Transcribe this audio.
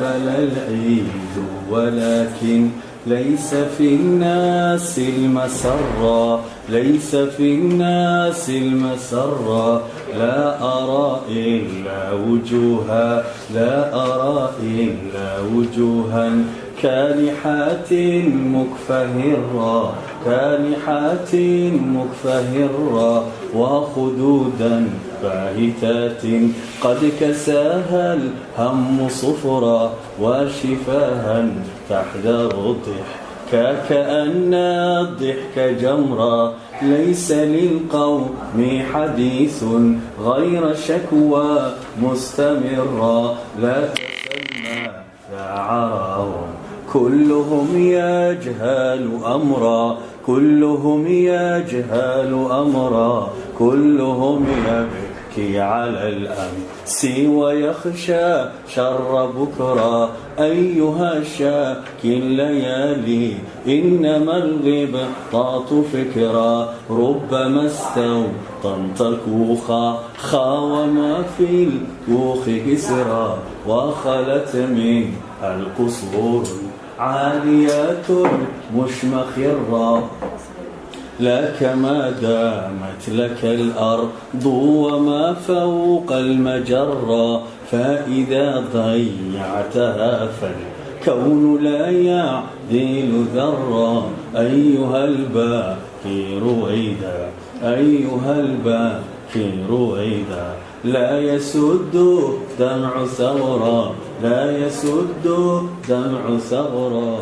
أقبل العيد ولكن ليس في الناس المسرة، ليس في الناس المسرة. لا أرى إلا وجوها، لا أرى إلا وجوها كالحات مكفهرة، كالحات مكفهرة، وخدودا باهتات قد كساها الهم صفرا، وشفاها تحذر الضحك كأن الضحك جمرا. ليس للقوم حديث غير شكوى مستمرة، لا تسمى ذا عراهم كلهم يجهل أمرا، كلهم يجهل أمرا، كلهم يبكي على الأمس ويخشى شر بكرا. أيها شاكي الليالي إنما الغبطات فكرا، ربما استوطنت كوخا خاوما في الكوخ كسرا، وخلت من القصور عاليات مشمخرا. لك ما دامت لك الأرض وما فوق المجرة، فإذا ضيعتها فالكون لا يعدل ذرة. أيها الباكي رويدا، أيها الباكي رويدا، لا يسد دمع ثغرا، لا يسد دمع ثغرا.